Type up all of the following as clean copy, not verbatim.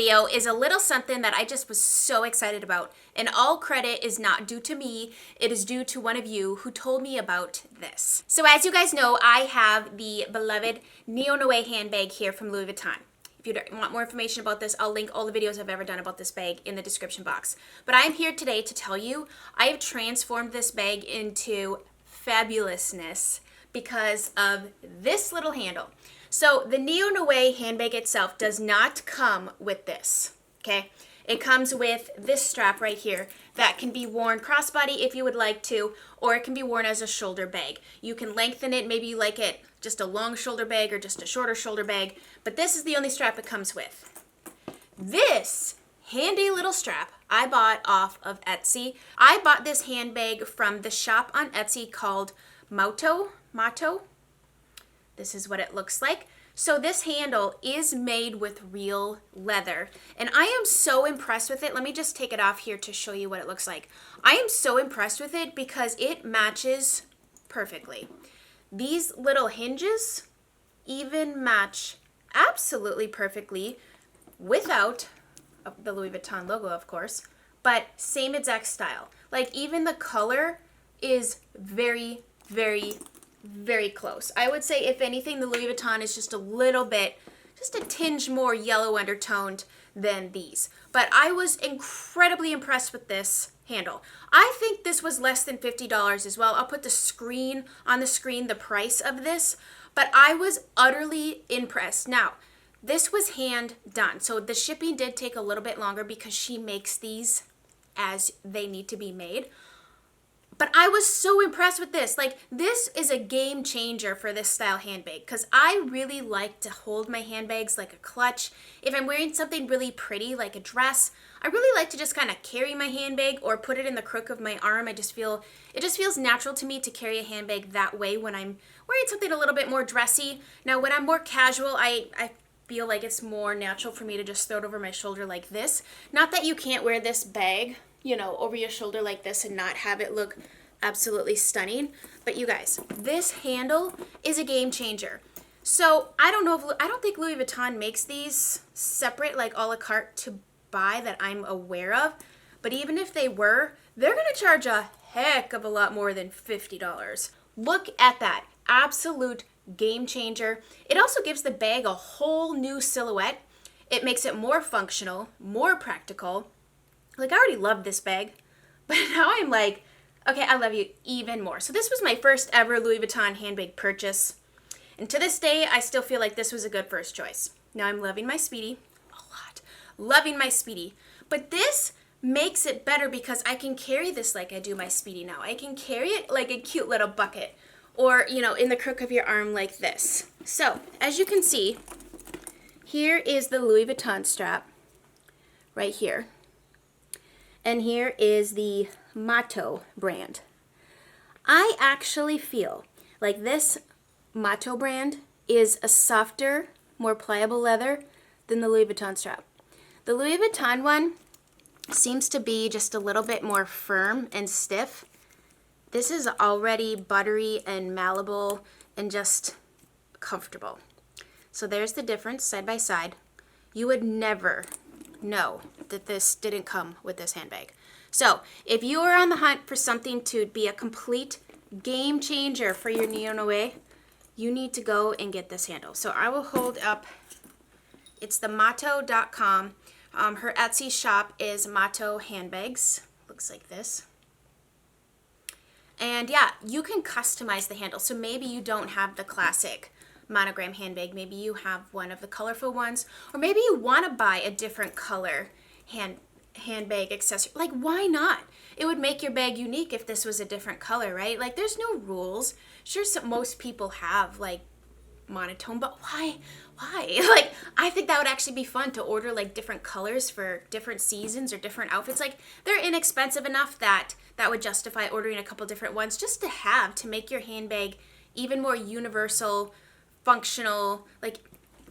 video is a little something that I just was so excited about. And all credit is not due to me, it is due to one of you who told me about this. So as you guys know, I have the beloved NOE handbag here from Louis Vuitton. If you want more information about this, I'll link all the videos I've ever done about this bag in the description box. But I'm here today to tell you I have transformed this bag into fabulousness because of this little handle. So the NOE handbag itself does not come with this, okay? It comes with this strap right here that can be worn crossbody if you would like to, or it can be worn as a shoulder bag. You can lengthen it, maybe you like it just a long shoulder bag or just a shorter shoulder bag, but this is the only strap it comes with. This handy little strap I bought off of Etsy. I bought this handbag from the shop on Etsy called Motto. This is what it looks like. So this handle is made with real leather, and I am so impressed with it. Let me just take it off here to show you what it looks like. I am so impressed with it because it matches perfectly. These little hinges even match absolutely perfectly without the Louis Vuitton logo, of course, but same exact style. Like even the color is very, very, very close. I would say if anything, the Louis Vuitton is just a little bit, just a tinge more yellow undertoned than these. But I was incredibly impressed with this handle. I think this was less than $50 as well. I'll put the screen on the screen, the price of this, but I was utterly impressed. Now, this was hand done, so the shipping did take a little bit longer because she makes these as they need to be made. But I was so impressed with this. Like, this is a game changer for this style handbag because I really like to hold my handbags like a clutch. If I'm wearing something really pretty like a dress, I really like to just kind of carry my handbag or put it in the crook of my arm. It just feels natural to me to carry a handbag that way when I'm wearing something a little bit more dressy. Now, when I'm more casual, I feel like it's more natural for me to just throw it over my shoulder like this. Not that you can't wear this bag, you know, over your shoulder like this and not have it look absolutely stunning. But you guys, this handle is a game changer. So I don't think Louis Vuitton makes these separate, like a la carte to buy that I'm aware of. But even if they were, they're gonna charge a heck of a lot more than $50. Look at that, absolute game changer. It also gives the bag a whole new silhouette. It makes it more functional, more practical. Like, I already love this bag, but now I'm like, okay, I love you even more. So this was my first ever Louis Vuitton handbag purchase. And to this day, I still feel like this was a good first choice. Now I'm loving my Speedy a lot. Loving my Speedy. But this makes it better because I can carry this like I do my Speedy now. I can carry it like a cute little bucket or, you know, in the crook of your arm like this. So, as you can see, here is the Louis Vuitton strap right here. And here is the Motto brand. I actually feel like this Motto brand is a softer, more pliable leather than the Louis Vuitton strap. The Louis Vuitton one seems to be just a little bit more firm and stiff. This is already buttery and malleable and just comfortable. So there's the difference side by side. You would never know that this didn't come with this handbag. So if you are on the hunt for something to be a complete game changer for your NOE, you need to go and get this handle. So I will hold up, it's the motto.com. Her Etsy shop is Motto Handbags. Looks like this. And yeah, you can customize the handle. So maybe you don't have the classic monogram handbag. Maybe you have one of the colorful ones, or maybe you want to buy a different color handbag accessory. Like, why not? It would make your bag unique if this was a different color, right? Like, there's no rules. Sure, most people have like monotone, but why? Like, I think that would actually be fun to order like different colors for different seasons or different outfits. Like, they're inexpensive enough that would justify ordering a couple different ones just to make your handbag even more universal, functional. Like,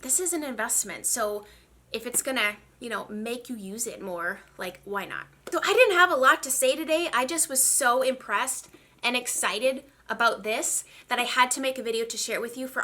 this is an investment. So if it's gonna, you know, make you use it more, like, why not? So I didn't have a lot to say today. I just was so impressed and excited about this that I had to make a video to share with you for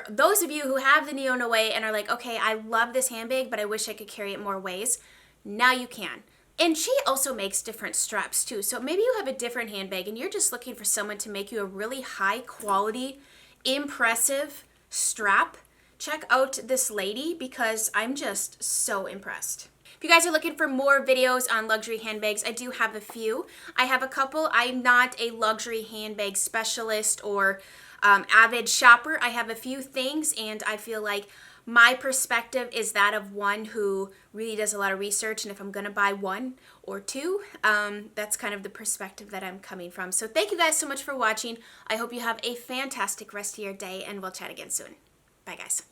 those of you who have the NOE and are like, okay, I love this handbag, but I wish I could carry it more ways. Now you can. And she also makes different straps too. So maybe you have a different handbag and you're just looking for someone to make you a really high quality, impressive strap. Check out this lady because I'm just so impressed. If you guys are looking for more videos on luxury handbags, I do have a few. I have a couple. I'm not a luxury handbag specialist or avid shopper. I have a few things, and I feel like my perspective is that of one who really does a lot of research, and if I'm gonna buy one or two, that's kind of the perspective that I'm coming from. So thank you guys so much for watching. I hope you have a fantastic rest of your day, and we'll chat again soon. Bye guys.